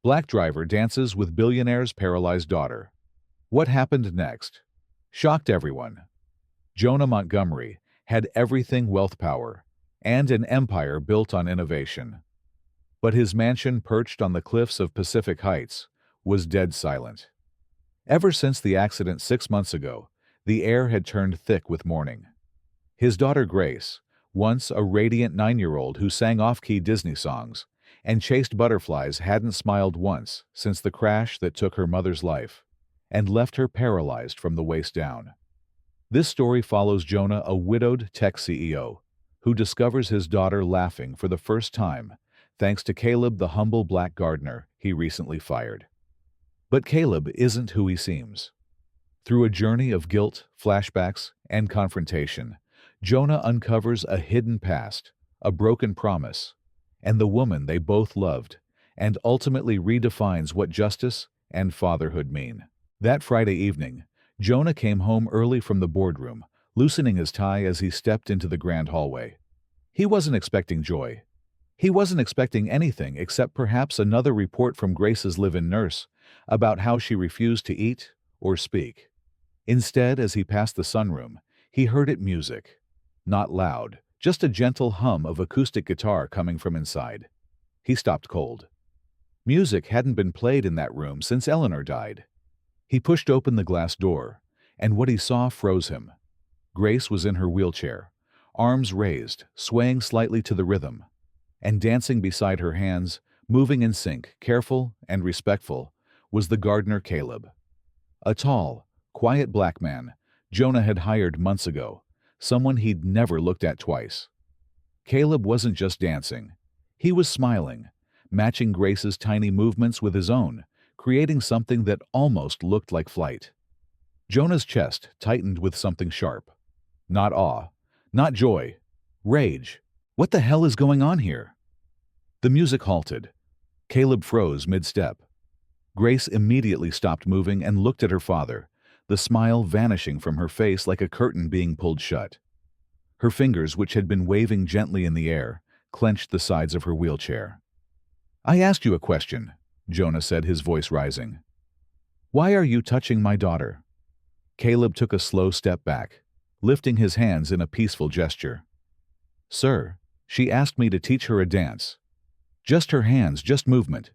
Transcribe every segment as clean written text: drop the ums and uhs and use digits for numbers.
Black driver dances with billionaire's paralyzed daughter. What happened next? Shocked everyone. Jonah Montgomery had everything: wealth, power, and an empire built on innovation. But his mansion perched on the cliffs of Pacific Heights was dead silent. Ever since the accident 6 months ago, the air had turned thick with mourning. His daughter Grace, once a radiant 9-year-old who sang off-key Disney songs and chased butterflies, hadn't smiled once since the crash that took her mother's life and left her paralyzed from the waist down. This story follows Jonah, a widowed tech CEO, who discovers his daughter laughing for the first time thanks to Caleb, the humble black gardener he recently fired. But Caleb isn't who he seems. Through a journey of guilt, flashbacks, and confrontation, Jonah uncovers a hidden past, a broken promise, and the woman they both loved, and ultimately redefines what justice and fatherhood mean. That Friday evening, Jonah came home early from the boardroom, loosening his tie as he stepped into the grand hallway. He wasn't expecting joy. He wasn't expecting anything except perhaps another report from Grace's live-in nurse about how she refused to eat or speak. Instead, as he passed the sunroom, he heard it: music. Not loud, just a gentle hum of acoustic guitar coming from inside. He stopped cold. Music hadn't been played in that room since Eleanor died. He pushed open the glass door, and what he saw froze him. Grace was in her wheelchair, arms raised, swaying slightly to the rhythm, and dancing beside her, hands moving in sync, careful and respectful, was the gardener Caleb. A tall, quiet black man Jonah had hired months ago, someone he'd never looked at twice. Caleb wasn't just dancing. He was smiling, matching Grace's tiny movements with his own, creating something that almost looked like flight. Jonah's chest tightened with something sharp. Not awe, not joy, rage. What the hell is going on here? The music halted. Caleb froze mid-step. Grace immediately stopped moving and looked at her father, the smile vanishing from her face like a curtain being pulled shut. Her fingers, which had been waving gently in the air, clenched the sides of her wheelchair. "I asked you a question," Jonah said, his voice rising. "Why are you touching my daughter?" Caleb took a slow step back, lifting his hands in a peaceful gesture. "Sir, she asked me to teach her a dance. Just her hands, just movement."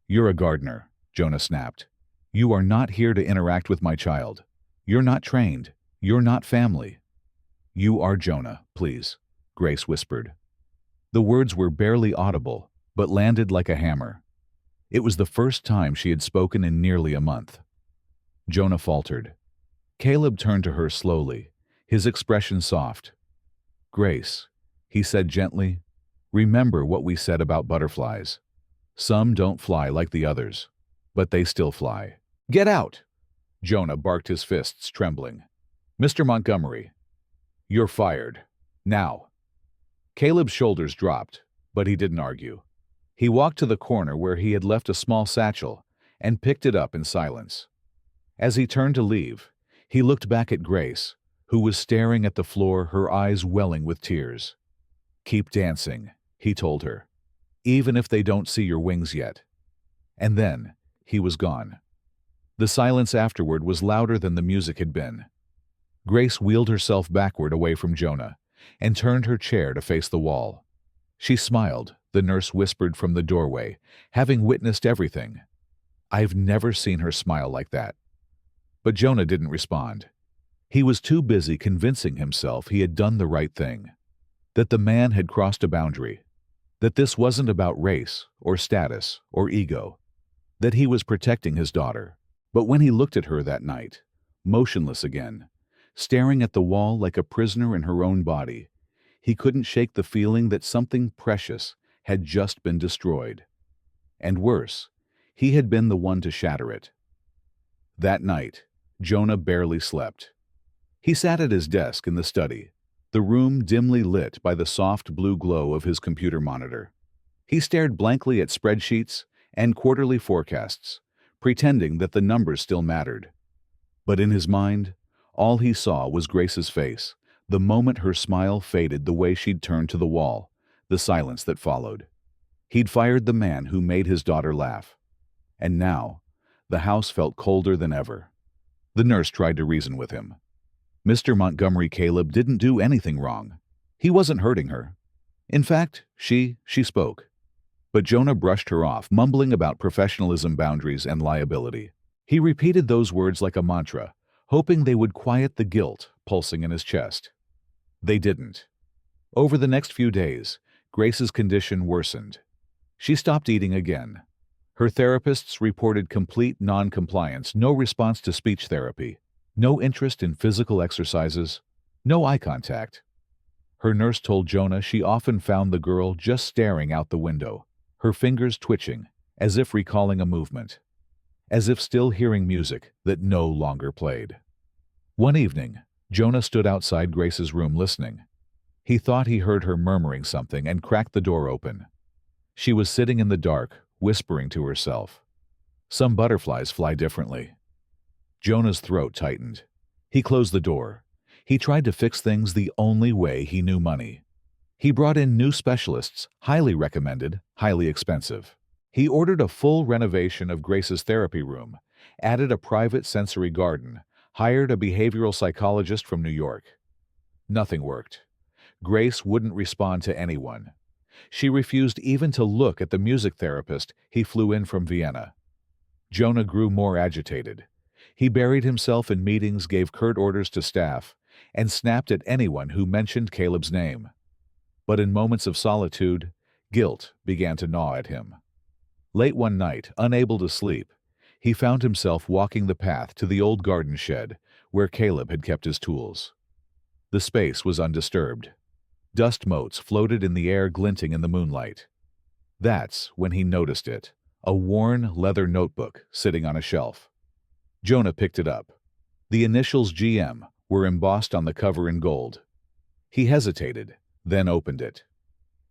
"You're a gardener," Jonah snapped. "You are not here to interact with my child. You're not trained. You're not family." "You are Jonah, please," Grace whispered. The words were barely audible, but landed like a hammer. It was the first time she had spoken in nearly a month. Jonah faltered. Caleb turned to her slowly, his expression soft. "Grace," he said gently, "remember what we said about butterflies. Some don't fly like the others, but they still fly." "Get out!" Jonah barked, his fists trembling. "Mr. Montgomery, you're fired. Now." Caleb's shoulders dropped, but he didn't argue. He walked to the corner where he had left a small satchel and picked it up in silence. As he turned to leave, he looked back at Grace, who was staring at the floor, her eyes welling with tears. "Keep dancing," he told her, "even if they don't see your wings yet." And then he was gone. The silence afterward was louder than the music had been. Grace wheeled herself backward away from Jonah and turned her chair to face the wall. She smiled, the nurse whispered from the doorway, having witnessed everything. "I've never seen her smile like that." But Jonah didn't respond. He was too busy convincing himself he had done the right thing, that the man had crossed a boundary, that this wasn't about race or status or ego, that he was protecting his daughter. But when he looked at her that night, motionless again, staring at the wall like a prisoner in her own body, he couldn't shake the feeling that something precious had just been destroyed. And worse, he had been the one to shatter it. That night, Jonah barely slept. He sat at his desk in the study, the room dimly lit by the soft blue glow of his computer monitor. He stared blankly at spreadsheets and quarterly forecasts, pretending that the numbers still mattered. But in his mind, all he saw was Grace's face, the moment her smile faded, the way she'd turned to the wall, the silence that followed. He'd fired the man who made his daughter laugh. And now, the house felt colder than ever. The nurse tried to reason with him. Mr. Montgomery Caleb didn't do anything wrong. He wasn't hurting her. In fact, she spoke. But Jonah brushed her off, mumbling about professionalism, boundaries, and liability. He repeated those words like a mantra, hoping they would quiet the guilt pulsing in his chest. They didn't. Over the next few days, Grace's condition worsened. She stopped eating again. Her therapists reported complete non-compliance, no response to speech therapy, no interest in physical exercises, no eye contact. Her nurse told Jonah she often found the girl just staring out the window, her fingers twitching, as if recalling a movement, as if still hearing music that no longer played. One evening, Jonah stood outside Grace's room listening. He thought he heard her murmuring something and cracked the door open. She was sitting in the dark, whispering to herself. Some butterflies fly differently. Jonah's throat tightened. He closed the door. He tried to fix things the only way he knew money. He brought in new specialists, highly recommended, highly expensive. He ordered a full renovation of Grace's therapy room, added a private sensory garden, hired a behavioral psychologist from New York. Nothing worked. Grace wouldn't respond to anyone. She refused even to look at the music therapist he flew in from Vienna. Jonah grew more agitated. He buried himself in meetings, gave curt orders to staff, and snapped at anyone who mentioned Caleb's name. But in moments of solitude, guilt began to gnaw at him. Late one night, unable to sleep, he found himself walking the path to the old garden shed where Caleb had kept his tools. The space was undisturbed. Dust motes floated in the air, glinting in the moonlight. That's when he noticed it, a worn leather notebook sitting on a shelf. Jonah picked it up. The initials GM were embossed on the cover in gold. He hesitated, then opened it.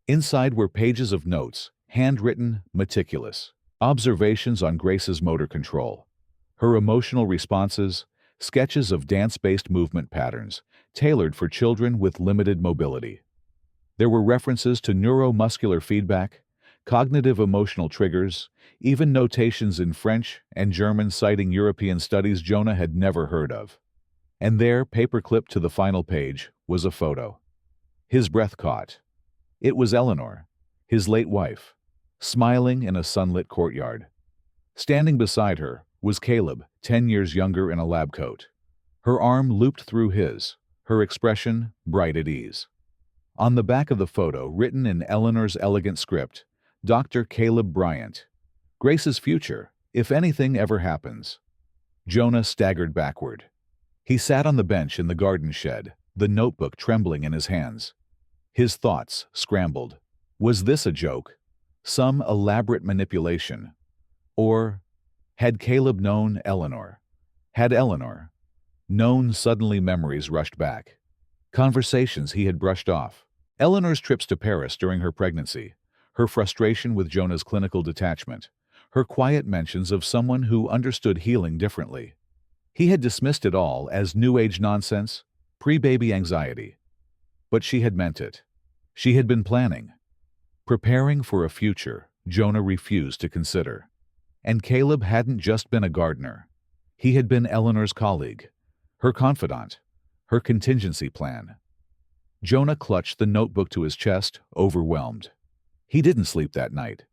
Inside were pages of notes, handwritten, meticulous. Observations on Grace's motor control, her emotional responses, sketches of dance-based movement patterns, tailored for children with limited mobility. There were references to neuromuscular feedback, cognitive emotional triggers, even notations in French and German citing European studies Jonah had never heard of. And there, paper-clipped to the final page, was a photo. His breath caught. It was Eleanor, his late wife, smiling in a sunlit courtyard. Standing beside her was Caleb, 10 years younger, in a lab coat. Her arm looped through his, her expression bright at ease. On the back of the photo, written in Eleanor's elegant script, Dr. Caleb Bryant, Grace's future, if anything ever happens. Jonah staggered backward. He sat on the bench in the garden shed, the notebook trembling in his hands. His thoughts scrambled. Was this a joke? Some elaborate manipulation? Or had Caleb known Eleanor? Had Eleanor known? Suddenly memories rushed back. Conversations he had brushed off. Eleanor's trips to Paris during her pregnancy, her frustration with Jonah's clinical detachment, her quiet mentions of someone who understood healing differently. He had dismissed it all as New Age nonsense, pre-baby anxiety. But she had meant it. She had been planning, preparing for a future Jonah refused to consider. And Caleb hadn't just been a gardener. He had been Eleanor's colleague, her confidant, her contingency plan. Jonah clutched the notebook to his chest, overwhelmed. He didn't sleep that night.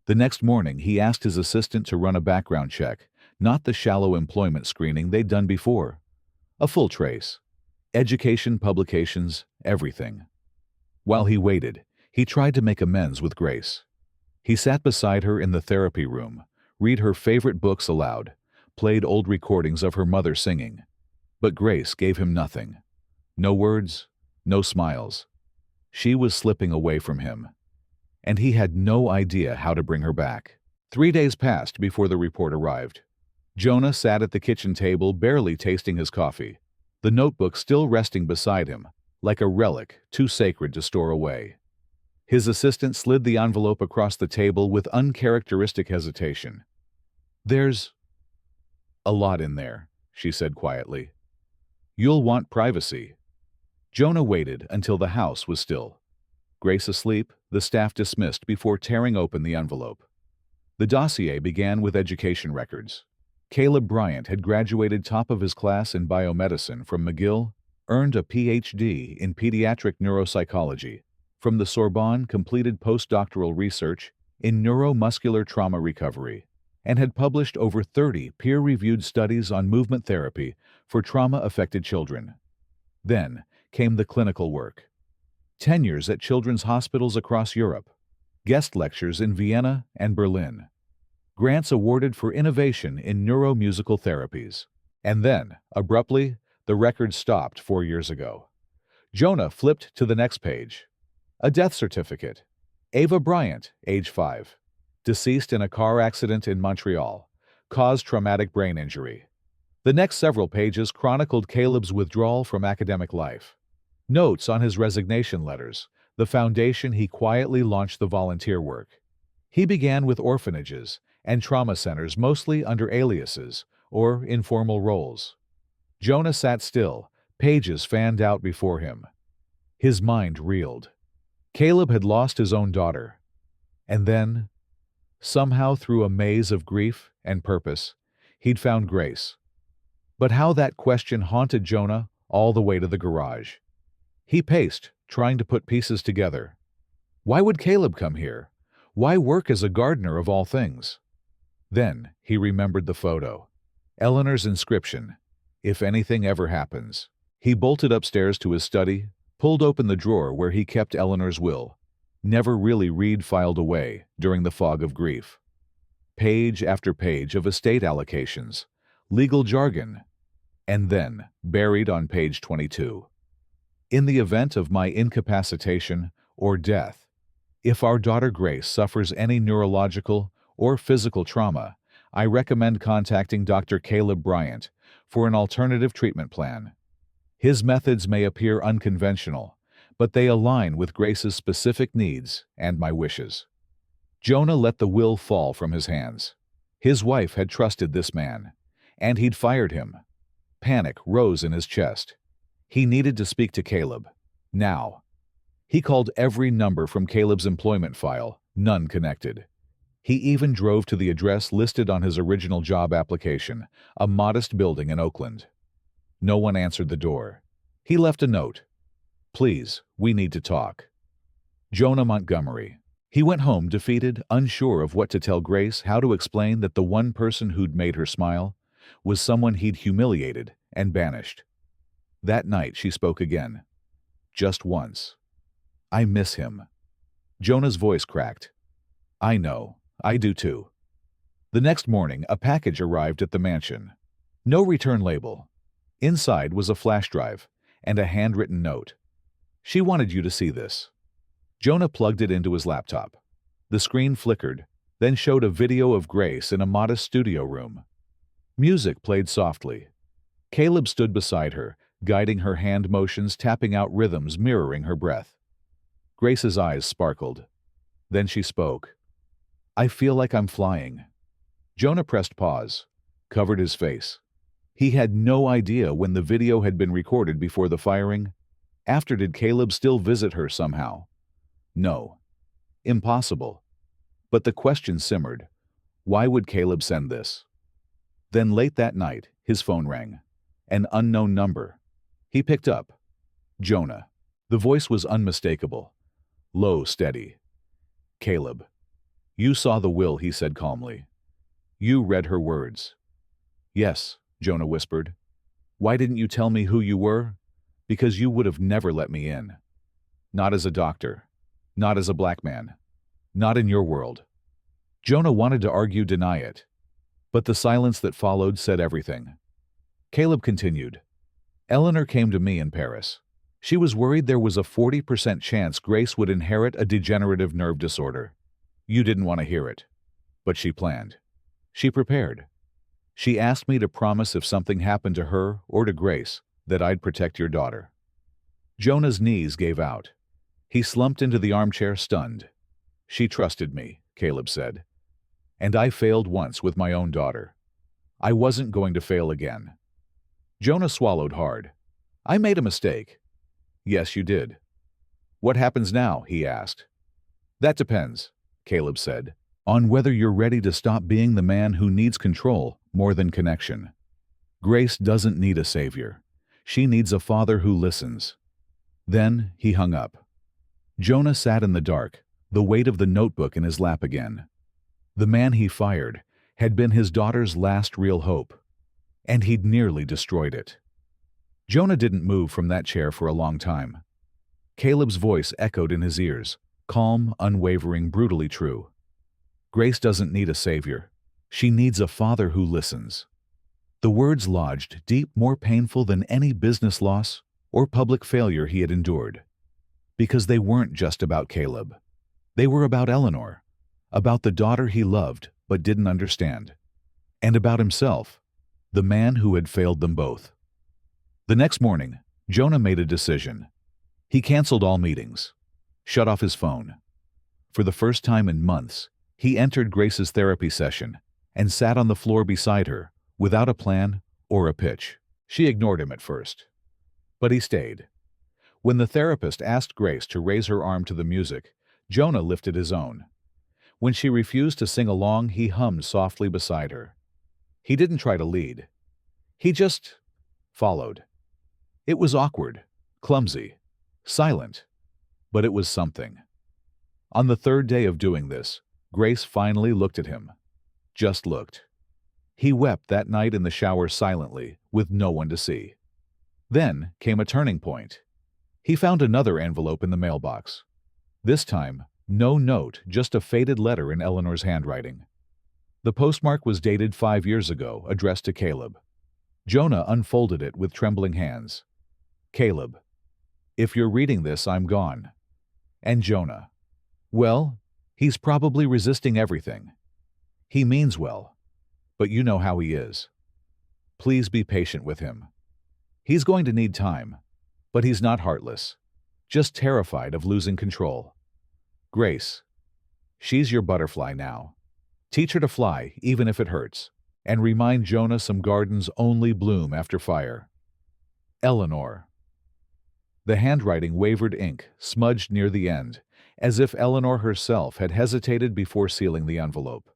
The next morning, he asked his assistant to run a background check, not the shallow employment screening they'd done before. A full trace. Education, publications, everything. While he waited, he tried to make amends with Grace. He sat beside her in the therapy room, read her favorite books aloud, played old recordings of her mother singing. But Grace gave him nothing. No words, no smiles. She was slipping away from him, and he had no idea how to bring her back. 3 days passed before the report arrived. Jonah sat at the kitchen table, barely tasting his coffee, the notebook still resting beside him, like a relic too sacred to store away. His assistant slid the envelope across the table with uncharacteristic hesitation. "There's a lot in there," she said quietly. "You'll want privacy." Jonah waited until the house was still. Grace asleep, the staff dismissed before tearing open the envelope. The dossier began with education records. Caleb Bryant had graduated top of his class in biomedicine from McGill, earned a Ph.D. in pediatric neuropsychology. From the Sorbonne, completed postdoctoral research in neuromuscular trauma recovery, and had published over 30 peer-reviewed studies on movement therapy for trauma-affected children. Then came the clinical work. Tenures at children's hospitals across Europe, guest lectures in Vienna and Berlin, grants awarded for innovation in neuromusical therapies. And then, abruptly, the record stopped 4 years ago. Jonah flipped to the next page. A death certificate. Ava Bryant, age 5. Deceased in a car accident in Montreal. Caused traumatic brain injury. The next several pages chronicled Caleb's withdrawal from academic life. Notes on his resignation letters, the foundation he quietly launched the volunteer work. He began with orphanages and trauma centers, mostly under aliases or informal roles. Jonah sat still, pages fanned out before him. His mind reeled. Caleb had lost his own daughter. And then, somehow through a maze of grief and purpose, he'd found Grace. But how that question haunted Jonah all the way to the garage. He paced, trying to put pieces together. Why would Caleb come here? Why work as a gardener of all things? Then he remembered the photo. Eleanor's inscription, "If anything ever happens." He bolted upstairs to his study, pulled open the drawer where he kept Eleanor's will, never really filed away during the fog of grief. Page after page of estate allocations, legal jargon, and then, buried on page 22. In the event of my incapacitation or death, if our daughter Grace suffers any neurological or physical trauma, I recommend contacting Dr. Caleb Bryant for an alternative treatment plan. His methods may appear unconventional, but they align with Grace's specific needs and my wishes. Jonah let the will fall from his hands. His wife had trusted this man, and he'd fired him. Panic rose in his chest. He needed to speak to Caleb. Now. He called every number from Caleb's employment file, none connected. He even drove to the address listed on his original job application, a modest building in Oakland. No one answered the door. He left a note. "Please, we need to talk." Jonah Montgomery. He went home defeated, unsure of what to tell Grace, how to explain that the one person who'd made her smile was someone he'd humiliated and banished. That night she spoke again. Just once. "I miss him." Jonah's voice cracked. "I know. I do too." The next morning, a package arrived at the mansion. No return label. Inside was a flash drive and a handwritten note. "She wanted you to see this." Jonah plugged it into his laptop. The screen flickered, then showed a video of Grace in a modest studio room. Music played softly. Caleb stood beside her, guiding her hand motions, tapping out rhythms mirroring her breath. Grace's eyes sparkled. Then she spoke. "I feel like I'm flying." Jonah pressed pause, covered his face. He had no idea when the video had been recorded before the firing. After, did Caleb still visit her somehow? No. Impossible. But the question simmered. Why would Caleb send this? Then late that night, his phone rang. An unknown number. He picked up. Jonah. The voice was unmistakable. Low, steady. "Caleb. You saw the will," he said calmly. "You read her words." "Yes," Jonah whispered. "Why didn't you tell me who you were?" "Because you would have never let me in. Not as a doctor. Not as a black man. Not in your world." Jonah wanted to argue, deny it. But the silence that followed said everything. Caleb continued. "Eleanor came to me in Paris. She was worried there was a 40% chance Grace would inherit a degenerative nerve disorder. You didn't want to hear it. But she planned. She prepared. She asked me to promise if something happened to her or to Grace that I'd protect your daughter." Jonah's knees gave out. He slumped into the armchair, stunned. "She trusted me," Caleb said. "And I failed once with my own daughter. I wasn't going to fail again." Jonah swallowed hard. "I made a mistake." "Yes, you did." "What happens now?" he asked. "That depends," Caleb said. on whether you're ready to stop being the man who needs control more than connection. Grace doesn't need a savior. She needs a father who listens. Then he hung up. Jonah sat in the dark, the weight of the notebook in his lap again. The man he fired had been his daughter's last real hope, and he'd nearly destroyed it. Jonah didn't move from that chair for a long time. Caleb's voice echoed in his ears, calm, unwavering, brutally true. Grace doesn't need a savior. She needs a father who listens. The words lodged deep, more painful than any business loss or public failure he had endured. Because they weren't just about Caleb. They were about Eleanor, about the daughter he loved but didn't understand, and about himself, the man who had failed them both. The next morning, Jonah made a decision. He canceled all meetings, shut off his phone. For the first time in months, he entered Grace's therapy session and sat on the floor beside her, without a plan or a pitch. She ignored him at first, but he stayed. When the therapist asked Grace to raise her arm to the music, Jonah lifted his own. When she refused to sing along, he hummed softly beside her. He didn't try to lead. He just followed. It was awkward, clumsy, silent, but it was something. On the third day of doing this, Grace finally looked at him. Just looked. He wept that night in the shower silently, with no one to see. Then came a turning point. He found another envelope in the mailbox. This time, no note, just a faded letter in Eleanor's handwriting. The postmark was dated 5 years ago, addressed to Caleb. Jonah unfolded it with trembling hands. Caleb, if you're reading this, I'm gone. And Jonah, well, he's probably resisting everything. He means well, but you know how he is. Please be patient with him. He's going to need time, but he's not heartless, just terrified of losing control. Grace, she's your butterfly now. Teach her to fly, even if it hurts, and remind Jonah some gardens only bloom after fire. Eleanor. The handwriting wavered ink, smudged near the end, as if Eleanor herself had hesitated before sealing the envelope.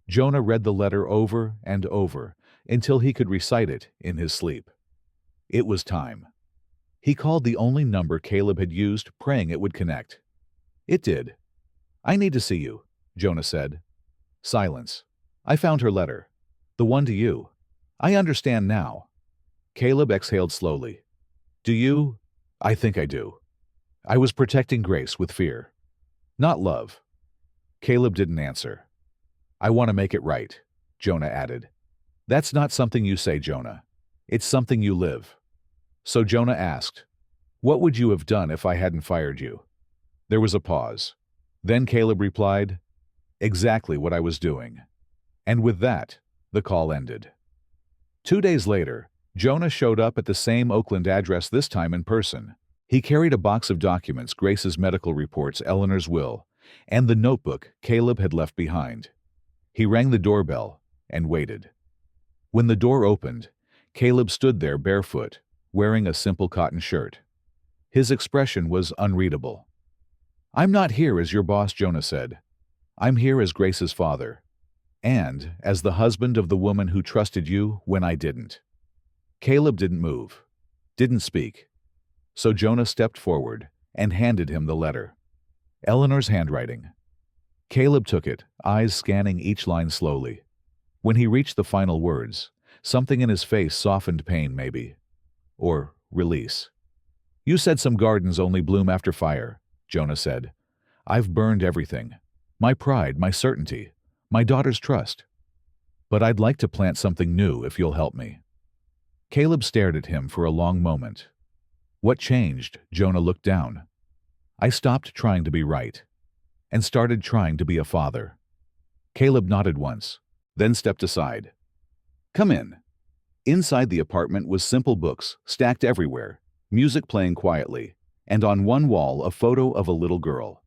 Jonah read the letter over and over until he could recite it in his sleep. It was time. He called the only number Caleb had used, praying it would connect. It did. I need to see you, Jonah said. Silence. I found her letter. The one to you. I understand now. Caleb exhaled slowly. Do you? I think I do. I was protecting Grace with fear. Not love. Caleb didn't answer. I want to make it right, Jonah added. That's not something you say, Jonah. It's something you live. So Jonah asked, what would you have done if I hadn't fired you? There was a pause. Then Caleb replied, exactly what I was doing. And with that, the call ended. 2 days later, Jonah showed up at the same Oakland address, this time in person. He carried a box of documents, Grace's medical reports, Eleanor's will, and the notebook Caleb had left behind. He rang the doorbell and waited. When the door opened, Caleb stood there barefoot, wearing a simple cotton shirt. His expression was unreadable. I'm not here as your boss, Jonah said. I'm here as Grace's father, and as the husband of the woman who trusted you when I didn't. Caleb didn't move, didn't speak. So Jonah stepped forward and handed him the letter. Eleanor's handwriting. Caleb took it, eyes scanning each line slowly. When he reached the final words, something in his face softened, pain maybe. Or release. You said some gardens only bloom after fire, Jonah said. I've burned everything. My pride, my certainty, my daughter's trust. But I'd like to plant something new if you'll help me. Caleb stared at him for a long moment. What changed? Jonah looked down. I stopped trying to be right and started trying to be a father. Caleb nodded once, then stepped aside. Come in. Inside the apartment was simple books stacked everywhere, music playing quietly, and on one wall a photo of a little girl.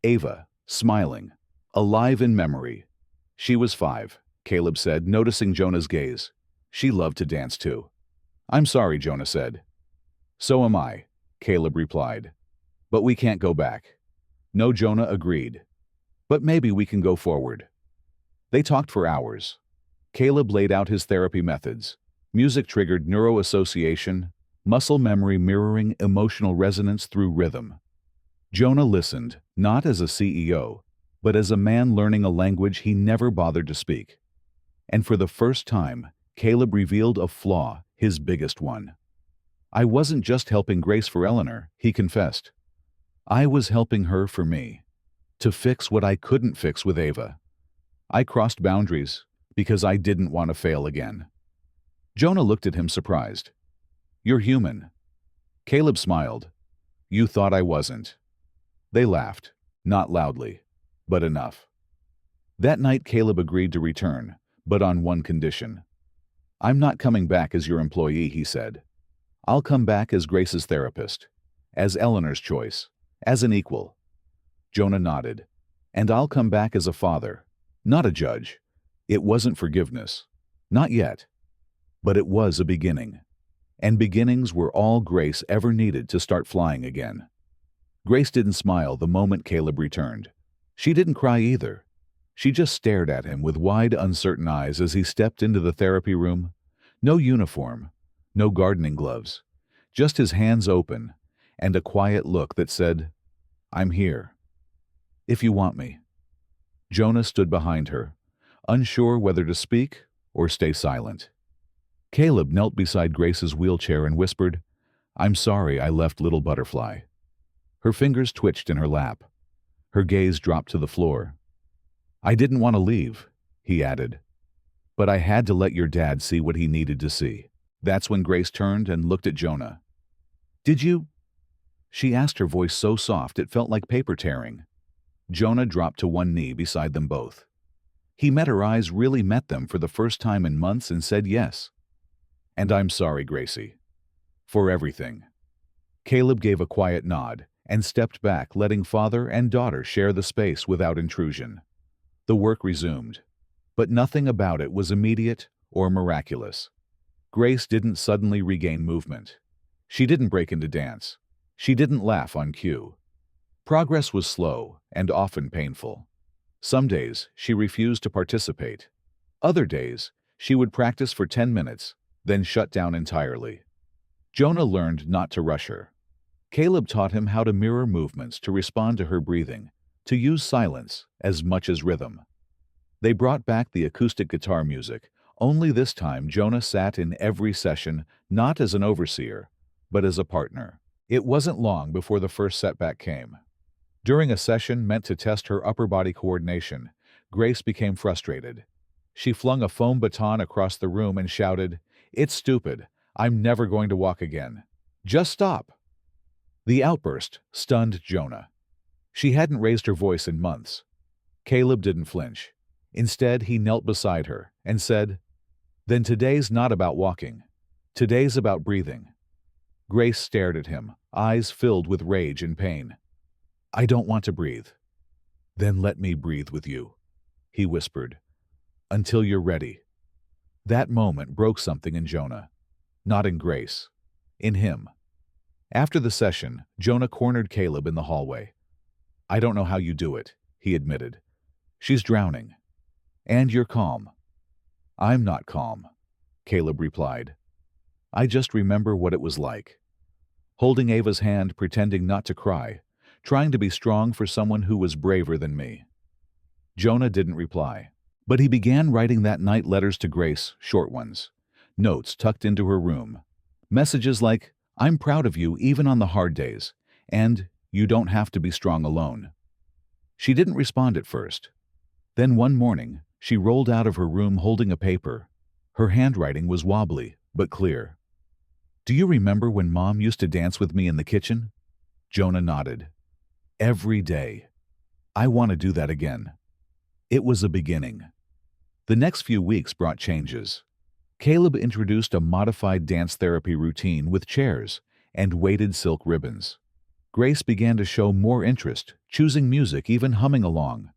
Ava, smiling, alive in memory. She was 5, Caleb said, noticing Jonah's gaze. She loved to dance too. I'm sorry, Jonah said. So am I, Caleb replied. But we can't go back. No, Jonah agreed. But maybe we can go forward. They talked for hours. Caleb laid out his therapy methods. Music triggered neuroassociation, muscle memory mirroring emotional resonance through rhythm. Jonah listened, not as a CEO, but as a man learning a language he never bothered to speak. And for the first time, Caleb revealed a flaw, his biggest one. "I wasn't just helping Grace for Eleanor," he confessed. "I was helping her for me, to fix what I couldn't fix with Ava. I crossed boundaries because I didn't want to fail again." Jonah looked at him surprised. "You're human." Caleb smiled. "You thought I wasn't." They laughed, not loudly, but enough. That night Caleb agreed to return, but on one condition. "I'm not coming back as your employee," he said. "I'll come back as Grace's therapist, as Eleanor's choice, as an equal." Jonah nodded. "And I'll come back as a father, not a judge." It wasn't forgiveness. Not yet. But it was a beginning. And beginnings were all Grace ever needed to start flying again. Grace didn't smile the moment Caleb returned. She didn't cry either. She just stared at him with wide, uncertain eyes as he stepped into the therapy room. No uniform, no gardening gloves, just his hands open, and a quiet look that said, "I'm here. If you want me." Jonah stood behind her, unsure whether to speak or stay silent. Caleb knelt beside Grace's wheelchair and whispered, "I'm sorry I left Little Butterfly." Her fingers twitched in her lap. Her gaze dropped to the floor. "I didn't want to leave," he added. "But I had to let your dad see what he needed to see." That's when Grace turned and looked at Jonah. "Did you?" She asked, her voice so soft it felt like paper tearing. Jonah dropped to one knee beside them both. He met her eyes, really met them for the first time in months, and said yes. "And I'm sorry, Gracie. For everything." Caleb gave a quiet nod and stepped back, letting father and daughter share the space without intrusion. The work resumed, but nothing about it was immediate or miraculous. Grace didn't suddenly regain movement. She didn't break into dance. She didn't laugh on cue. Progress was slow and often painful. Some days she refused to participate. Other days she would practice for 10 minutes, then shut down entirely. Jonah learned not to rush her. Caleb taught him how to mirror movements, to respond to her breathing, to use silence as much as rhythm. They brought back the acoustic guitar music, only this time Jonah sat in every session, not as an overseer, but as a partner. It wasn't long before the first setback came. During a session meant to test her upper body coordination, Grace became frustrated. She flung a foam baton across the room and shouted, "It's stupid. I'm never going to walk again. Just stop." The outburst stunned Jonah. She hadn't raised her voice in months. Caleb didn't flinch. Instead, he knelt beside her and said, "Then today's not about walking. Today's about breathing." Grace stared at him, eyes filled with rage and pain. "I don't want to breathe." "Then let me breathe with you," he whispered, "until you're ready." That moment broke something in Jonah. Not in Grace. In him. After the session, Jonah cornered Caleb in the hallway. "I don't know how you do it," he admitted. "She's drowning. And you're calm." "I'm not calm," Caleb replied. "I just remember what it was like. Holding Ava's hand, pretending not to cry, trying to be strong for someone who was braver than me." Jonah didn't reply, but he began writing that night letters to Grace, short ones. Notes tucked into her room. Messages like, "I'm proud of you even on the hard days," and "You don't have to be strong alone." She didn't respond at first. Then one morning, she rolled out of her room holding a paper. Her handwriting was wobbly, but clear. "Do you remember when Mom used to dance with me in the kitchen?" Jonah nodded. "Every day. I want to do that again." It was a beginning. The next few weeks brought changes. Caleb introduced a modified dance therapy routine with chairs and weighted silk ribbons. Grace began to show more interest, choosing music, even humming along.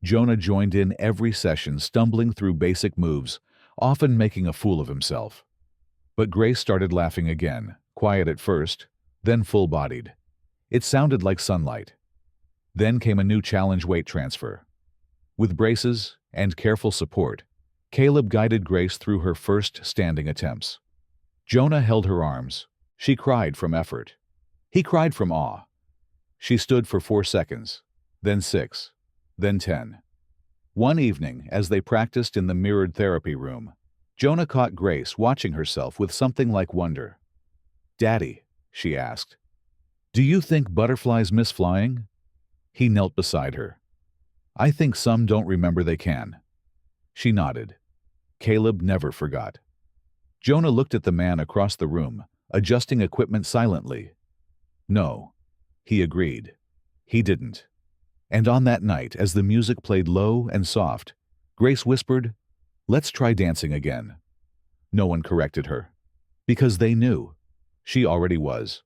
Jonah joined in every session, stumbling through basic moves, often making a fool of himself. But Grace started laughing again, quiet at first, then full-bodied. It sounded like sunlight. Then came a new challenge: weight transfer. With braces, and careful support, Caleb guided Grace through her first standing attempts. Jonah held her arms. She cried from effort. He cried from awe. She stood for 4 seconds, then 6, then 10. One evening, as they practiced in the mirrored therapy room, Jonah caught Grace watching herself with something like wonder. "Daddy," she asked, "do you think butterflies miss flying?" He knelt beside her. "I think some don't remember they can." She nodded. Caleb never forgot. Jonah looked at the man across the room, adjusting equipment silently. "No," he agreed. He didn't. And on that night, as the music played low and soft, Grace whispered, "Let's try dancing again." No one corrected her. Because they knew. She already was.